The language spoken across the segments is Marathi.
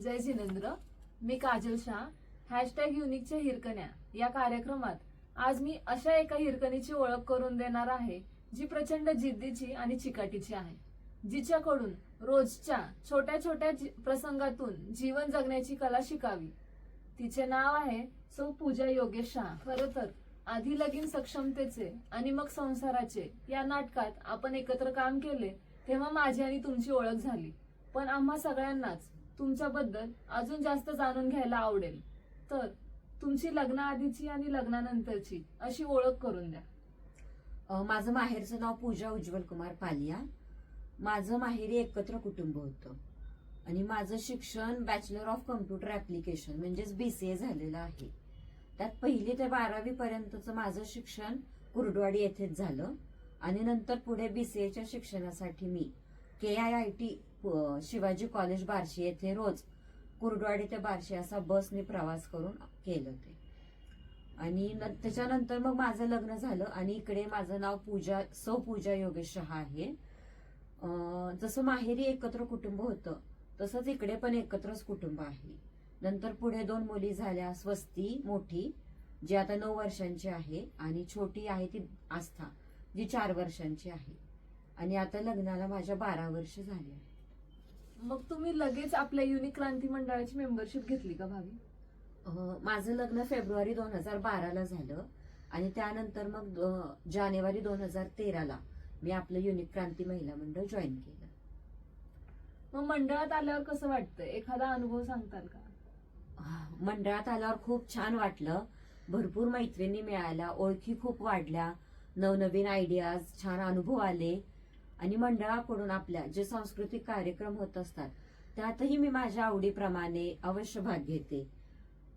जय जिनेंद्र. मी काजल शाह. #युनिकच्या हिरकण्या या कार्यक्रमात आज मी अशा एका हिरकणीची ओळख करून देणार आहे जी प्रचंड जिद्दीची आणि चिकाटीची आहे, जिच्याकडून रोजच्या छोट्या छोट्या प्रसंगातून जीवन जगण्याची कला शिकावी. तिचे नाव आहे सौ पूजा योगेश शाह. खरं तर आधी लगीन सक्षमतेचे आणि मग संसाराचे या नाटकात आपण एकत्र काम केले तेव्हा माझी आणि तुमची ओळख झाली. पण आम्हा सगळ्यांनाच तुमच्याबद्दल अजून जास्त जाणून घ्यायला आवडेल. तर तुमची लग्नाआधीची आणि लग्नानंतरची अशी ओळख करून द्या. माझं माहेरचं नाव पूजा उज्ज्वल कुमार पालिया. माझं माहेरी एकत्र कुटुंब होतं आणि माझं शिक्षण बॅचलर ऑफ कम्प्युटर ऍप्लिकेशन म्हणजेच BCA झालेलं आहे. त्यात 1ली ते 12वी पर्यंतचं माझं शिक्षण कुर्डवाडी येथेच झालं आणि नंतर पुढे BCAच्या शिक्षणासाठी मी KIIT शिवाजी कॉलेज बार्शी येथे रोज कुर्डवाडी ते बार्शी असा बसने प्रवास करून केलं ते. आणि त्याच्यानंतर मग माझं लग्न झालं आणि इकडे माझं नाव सौ पूजा योगेश शाह आहे. जसं माहेरी एकत्र कुटुंब होतं तसंच इकडे पण एकत्रच कुटुंब आहे. नंतर पुढे 2 मुली झाल्या, स्वस्ती मोठी जी आता 9 वर्षांची आहे आणि छोटी आहे ती आस्था जी 4 वर्षांची आहे. आणि आता लग्नाला माझ्या 12 वर्ष झाली आहे. मग तुम्ही लगेच आपल्या युनिक क्रांती मंडळाची मेंबरशिप घेतली का भावी? माझं लग्न फेब्रुवारी 2012ला झालं आणि त्यानंतर मग जानेवारी 2013ला मी आपलं युनिक क्रांती महिला मंडळ जॉईन केलं. मग मंडळात आल्यावर कसं वाटतंय, एखादा अनुभव सांगताल का? मंडळात आल्यावर खूप छान वाटलं. भरपूर मैत्रिणी मिळाल्या, ओळखी खूप वाढल्या, नवनवीन आयडियाज, छान अनुभव आले. आणि मंडळाकडून आपल्या जे सांस्कृतिक कार्यक्रम होत असतात त्यातही मी माझ्या आवडीप्रमाणे अवश्य भाग घेते.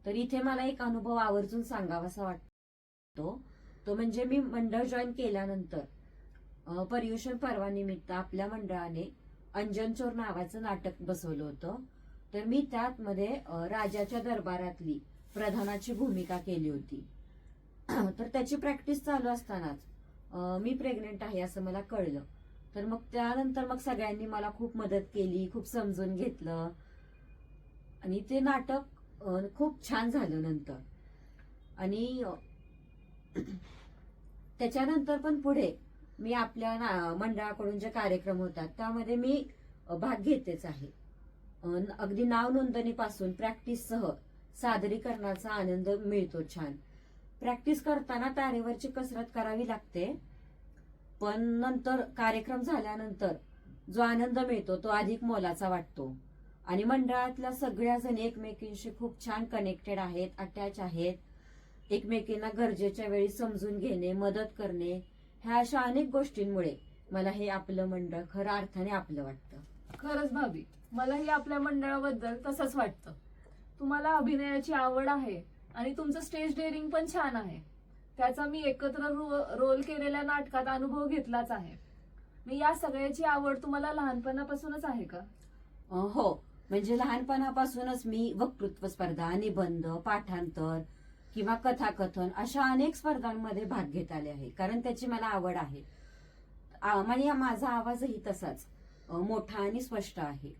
तर इथे मला एक अनुभव आवर्जून सांगावासा वाटतो. तो म्हणजे मी मंडळ जॉईन केल्यानंतर पर्युषण पर्वानिमित्त आपल्या मंडळाने अंजन चोर नावाचं नाटक बसवलं होतं. तर मी त्यात मध्ये राजाच्या दरबारातली प्रधानाची भूमिका केली होती. तर त्याची प्रॅक्टिस चालू असतानाच मी प्रेग्नेंट आहे असं मला कळलं. तर मग त्यानंतर मग सगळ्यांनी मला खूप मदत केली, खूप समजून घेतलं आणि ते नाटक खूप छान झालं नंतर. आणि त्याच्यानंतर पण पुढे मी आपल्या मंडळाकडून जे कार्यक्रम होतात त्यामध्ये मी भाग घेतेच आहे. अगदी नाव नोंदणीपासून प्रॅक्टिससह सादरीकरणाचा आनंद मिळतो छान. प्रॅक्टिस करताना तारेवरची कसरत करावी लागते, पण नंतर कार्यक्रम झाल्यानंतर जो आनंद मिळतो तो अधिक मोलाचा वाटतो. आणि मंडळातल्या सगळ्या जणी एकमेकींशी खूप छान कनेक्टेड आहेत, अटॅच आहेत. एकमेकींना गरजेच्या वेळी समजून घेणे, मदत करणे, ह्या अशा अनेक गोष्टींमुळे मला हे आपलं मंडळ खऱ्या अर्थाने आपलं वाटतं. खरंच भाभी, मलाही आपल्या मंडळाबद्दल तसंच वाटतं. तुम्हाला अभिनयाची आवड आहे आणि तुमचं स्टेज डेअरिंग पण छान आहे. त्याचा मी एकत्र रोल केलेल्या नाटकात अनुभव घेतलाच आहे. मी या सगळ्याची आवड तुम्हाला लहानपणापासूनच आहे का? हो, म्हणजे लहानपणापासूनच मी वक्तृत्व स्पर्धा, निबंध, पाठांतर किंवा कथाकथन अशा अनेक स्पर्धांमध्ये भाग घेत आले आहे, कारण त्याची मला आवड आहे. आणि माझा आवाजही तसाच मोठा आणि स्पष्ट आहे.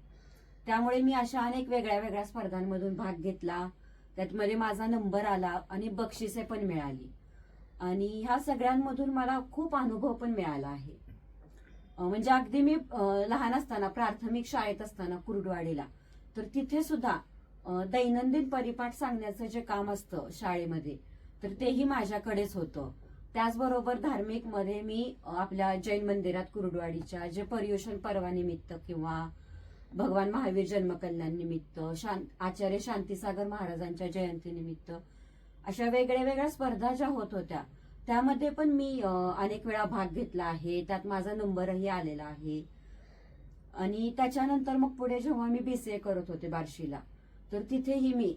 त्यामुळे मी अशा अनेक वेगळ्या वेगळ्या स्पर्धांमधून भाग घेतला. त्यातमध्ये माझा नंबर आला आणि बक्षिसे पण मिळाली. आणि ह्या सगळ्यांमधून मला खूप अनुभव पण मिळाला आहे. म्हणजे अगदी मी लहान असताना प्राथमिक शाळेत असताना कुर्डवाडीला, तर तिथे सुद्धा दैनंदिन परिपाठ सांगण्याचं जे काम असतं शाळेमध्ये, तर तेही माझ्याकडेच होतं. त्याचबरोबर धार्मिक मध्ये मी आपल्या जैन मंदिरात कुर्डवाडीच्या जे पर्युषण पर्वानिमित्त किंवा भगवान महावीर जन्मकल्याण निमित्त, आचार्य शांतीसागर महाराजांच्या जयंतीनिमित्त अशा वेगळ्या वेगळ्या स्पर्धा ज्या होत होत्या त्यामध्ये पण मी अनेक वेळा भाग घेतला आहे. त्यात माझा नंबरही आलेला आहे. आणि त्याच्यानंतर मग पुढे जेव्हा मी BCA करत होते बार्शीला, तर तिथेही मी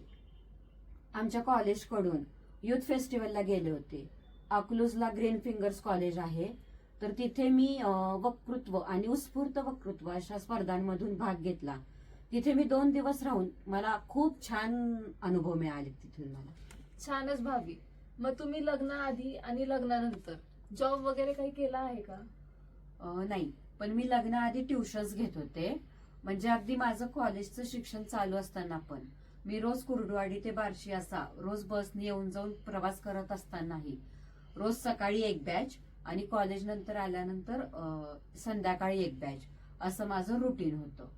आमच्या कॉलेजकडून युथ फेस्टिवलला गेले होते. अकलूजला ग्रीन फिंगर्स कॉलेज आहे, तर तिथे मी वक्तृत्व आणि उत्स्फूर्त वक्तृत्व अशा स्पर्धांमधून भाग घेतला. तिथे मी 2 दिवस राहून मला खूप छान अनुभव मिळाले तिथून मला. छानच भाभी. मग तुम्ही लग्नाआधी आणि लग्नानंतर जॉब वगैरे काही केला आहे का? नाही, पण मी लग्नाआधी ट्युशन्स घेत होते. म्हणजे अगदी माझं कॉलेजचं शिक्षण चालू असताना पण मी रोज कुर्डुवाडी ते बार्शी असा रोज बसने येऊन जाऊन प्रवास करत असतानाही रोज सकाळी एक बॅच आणि कॉलेज नंतर आल्यानंतर संध्याकाळी एक बॅच असं माझं रुटीन होतं.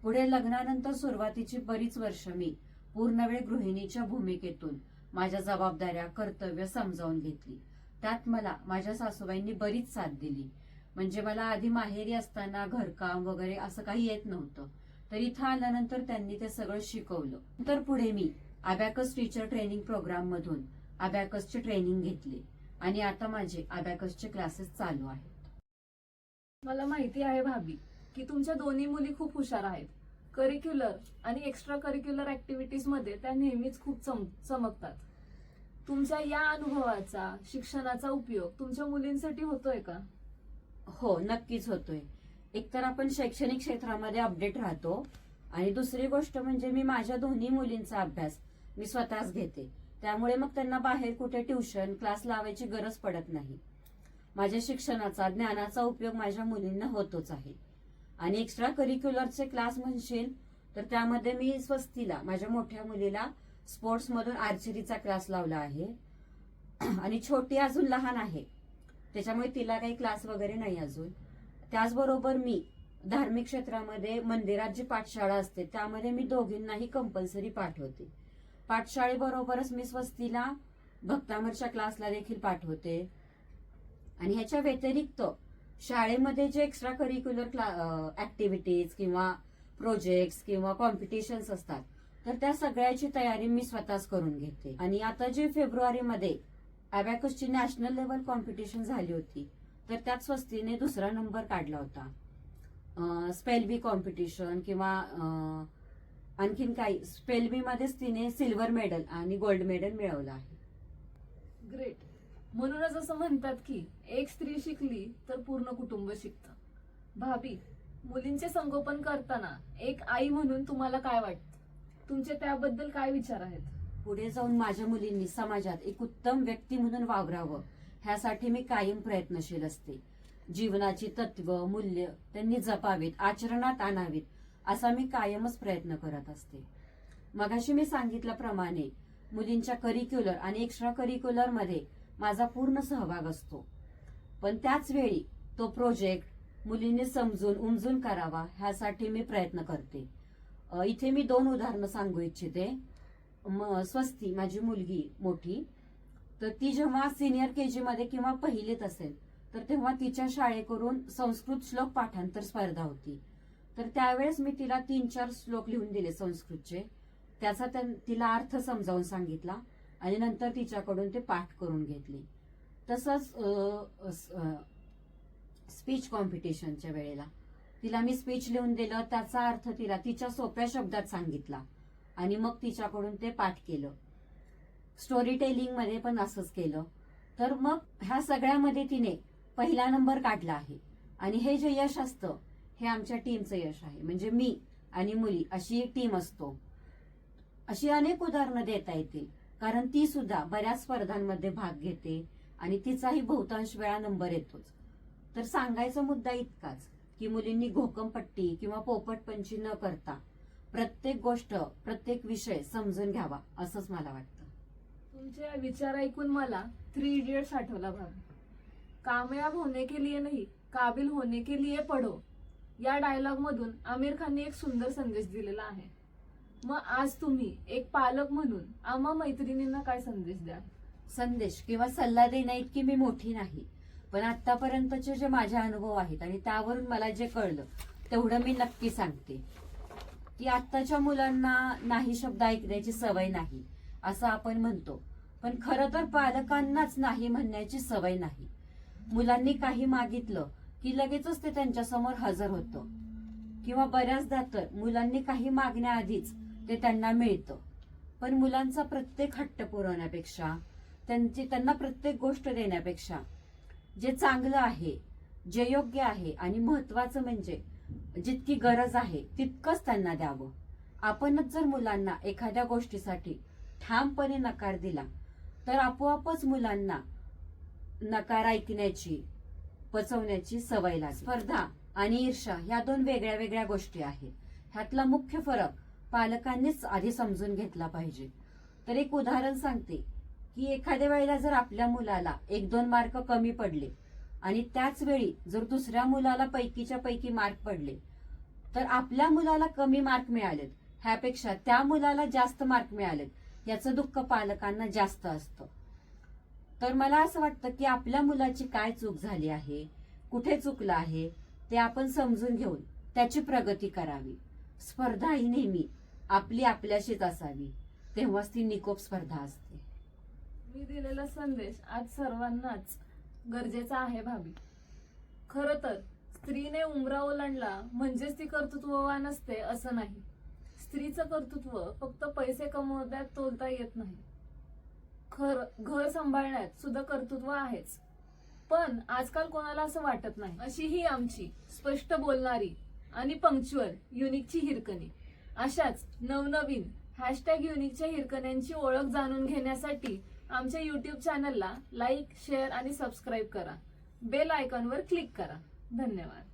पुढे लग्नानंतर सुरुवातीची बरीच वर्ष मी पूर्णवेळ गृहिणीच्या भूमिकेतून माझ्या जबाबदाऱ्या कर्तव्य समजावून घेतली. त्यात मला माझ्या सासूबाईंनी बरीच साथ दिली. म्हणजे मला आधी माहेरी असताना घरकाम वगैरे असं काही येत नव्हतं, तर इथं आल्यानंतर त्यांनी ते सगळं शिकवलं. नंतर पुढे मी अबॅकस टीचर ट्रेनिंग प्रोग्राम मधून अबॅकसचे ट्रेनिंग घेतले आणि आता माझे अबॅकसचे क्लासेस चालू आहेत. मला माहिती आहे भाभी की तुमच्या दोन्ही मुली खूप हुशार आहेत. करिक्युलर आणि एक्स्ट्रा करिक्युलर ऍक्टिव्हिटीज मध्ये त्या नेहमीच खूप चमकतात. तुमच्या या अनुभवाचा शिक्षणाचा उपयोग तुमच्या मुलींसाठी होतोय का? हो, नक्कीच होतोय. एकतर आपण शैक्षणिक क्षेत्रामध्ये अपडेट राहतो आणि दुसरी गोष्ट म्हणजे मी माझ्या दोन्ही मुलींचा अभ्यास मी स्वतःच घेते. त्यामुळे मग त्यांना बाहेर कुठे ट्युशन क्लास लावायची गरज पडत नाही. माझ्या शिक्षणाचा ज्ञानाचा उपयोग माझ्या मुलींना होतोच आहे. आणि एक्स्ट्रा करिक्युलरचे क्लास म्हणशील तर त्यामध्ये मी स्वस्तीला माझ्या मोठ्या मुलीला स्पोर्ट्स मधून आर्चरीचा क्लास लावला आहे आणि छोटी अजून लहान आहे त्याच्यामुळे तिला काही क्लास वगैरे नाही अजून. त्याचबरोबर मी धार्मिक क्षेत्रामध्ये मंदिरात जी पाठशाळा असते त्यामध्ये मी दोघींनाही कंपल्सरी पाठवते. पाठशाळेबरोबरच मी स्वस्तीला भक्तामरच्या क्लासला देखील पाठवते. आणि ह्याच्या व्यतिरिक्त शाळेमध्ये जे एक्स्ट्रा करिक्युलर ऍक्टिव्हिटीज किंवा प्रोजेक्ट्स किंवा कॉम्पिटिशन्स असतात तर त्या सगळ्याची तयारी मी स्वतःच करून घेते. आणि आता जे फेब्रुवारीमध्ये अबॅकसची नॅशनल लेवल कॉम्पिटिशन झाली होती तर त्यात स्वस्तीने 2रा नंबर काढला होता. स्पेलबी कॉम्पिटिशन किंवा आणखीन काही स्पेलबी मध्येच तिने सिल्वर मेडल आणि गोल्ड मेडल मिळवलं आहे. ग्रेट. म्हणूनच असं म्हणतात की एक स्त्री शिकली तर पूर्ण कुटुंब शिकतं. भाभी, मुलींचे संगोपन करताना एक आई म्हणून तुम्हाला काय वाटतं? तुमचे त्याबद्दल काय विचार आहेत? पुढे जाऊन माझ्या मुलींनी समाजात एक उत्तम व्यक्ती म्हणून वावरावं ह्यासाठी मी कायम प्रयत्नशील असते. जीवनाची तत्व मूल्य त्यांनी जपावीत आचरणात आणावीत असा मी कायमच प्रयत्न करत असते. मगाशी मी सांगितल्याप्रमाणे मुलींच्या करिक्युलर आणि एक्स्ट्रा करिक्युलर मध्ये माझा पूर्ण सहभाग असतो. पण त्याच वेळी तो प्रोजेक्ट मुलींनी समजून उमजून करावा ह्यासाठी मी प्रयत्न करते. इथे मी 2 उदाहरणं सांगू इच्छिते. स्वस्ती माझी मुलगी मोठी तर ती जेव्हा सिनियर केजी मध्ये किंवा पहिलीत असेल तर तेव्हा तिच्या शाळेकडून संस्कृत श्लोक पाठांतर स्पर्धा होती. तर त्यावेळेस मी तिला 3-4 श्लोक लिहून दिले संस्कृतचे. त्याचा तिला अर्थ समजावून सांगितला आणि नंतर तिच्याकडून ते पाठ करून घेतले. तसंच स्पीच कॉम्पिटिशनच्या वेळेला तिला मी स्पीच लिहून दिलं, त्याचा अर्थ तिला तिच्या सोप्या शब्दात सांगितला आणि मग तिच्याकडून ते पाठ केलं. स्टोरी टेलिंग मध्ये पण असंच केलं. तर मग ह्या सगळ्यामध्ये तिने 1ला नंबर काढला आहे. आणि हे जे यश असतं हे आमच्या टीमचं यश आहे. म्हणजे मी आणि मुली अशी एक टीम असतो. अशी अनेक उदाहरणं देता येतील कारण ती सुद्धा बऱ्याच स्पर्धांमध्ये भाग घेते आणि तिचाही बहुतांश वेळा नंबर येतोच. तर सांगायचा मुद्दा इतकाच की मुलींनी घोकमपट्टी किंवा पोपटपंची न करता प्रत्येक गोष्ट प्रत्येक विषय समजून घ्यावा असंच मला वाटतं. तुमचे विचार ऐकून मला 3 इडियट्स आठवला भाभी. कामयाब होने के लिए नहीं काबिल होने के लिए पढ़ो या डायलॉग मधून आमिर खानने एक सुंदर संदेश दिलेला आहे. मग आज तुम्ही एक पालक म्हणून आम्हा मैत्रिणींना काय संदेश द्याल? संदेश किंवा सल्ला देण्या इतकी मी मोठी नाही, पण आतापर्यंतचे जे माझे अनुभव आहेत आणि त्यावरून मला जे कळलं तेवढं मी नक्की सांगते की आत्ताच्या मुलांना नाही शब्द ऐकण्याची सवय नाही असं आपण म्हणतो, पण खरं तर पालकांनाच नाही म्हणण्याची सवय नाही. मुलांनी काही मागितलं की लगेचच ते त्यांच्यासमोर हजर होतं किंवा बऱ्याचदा तर मुलांनी काही मागण्याआधीच ते त्यांना मिळतं. पण मुलांचा प्रत्येक हट्ट पुरवण्यापेक्षा त्यांना प्रत्येक गोष्ट देण्यापेक्षा जे चांगलं आहे जे योग्य आहे आणि महत्वाचं म्हणजे जितकी गरज आहे तितकंच त्यांना द्यावं. आपणच जर मुलांना एखाद्या गोष्टीसाठी ठामपणे नकार दिला तर आपोआपच मुलांना नकार ऐकण्याची पचवण्याची सवय लागते. स्पर्धा आणि ईर्ष्या ह्या 2 वेगळ्या वेगळ्या गोष्टी आहेत. ह्यातला मुख्य फरक पालकांनीच आधी समजून घेतला पाहिजे. तर एक उदाहरण सांगते की एखाद्या वेळेला जर आपल्या मुलाला 1-2 मार्क कमी पडले आणि त्याच वेळी जर दुसऱ्या मुलाला पैकीच्या पैकी मार्क पडले, तर आपल्या मुलाला कमी मार्क मिळालेत ह्यापेक्षा त्या मुलाला जास्त मार्क मिळालेत याचं दुःख पालकांना जास्त असतं. तर मला असं वाटतं की आपल्या मुलाची काय चूक झाली आहे, कुठे चुकलं आहे ते आपण समजून घेऊन त्याची प्रगती करावी. स्पर्धा ही नेहमी आपली आपल्याशीच असावी, तेव्हाच ती निकोप स्पर्धा असते. मी दिलेला संदेश आज सर्वांनाच गरजेचा आहे भाभी. खरं तर स्त्रीने उंबरा ओलांडला म्हणजेच ती कर्तृत्ववान असते असं नाही. स्त्रीचं कर्तृत्व फक्त पैसे कमवण्यात तोलता येत नाही. घर सांभाळण्यात सुद्धा कर्तृत्व आहेच. पण आजकाल कोणाला असं वाटत नाही. अशी ही आमची स्पष्ट बोलणारी आणि पंक्च्युअल युनिकची हिरकणी. अशाच नवनवीन #युनिकच्या हिरकण्यांची ओळख जाणून घेण्यासाठी आमच्या युट्यूब चॅनलला लाईक, शेअर आणि सबस्क्राईब करा. बेल आयकॉनवर क्लिक करा. धन्यवाद.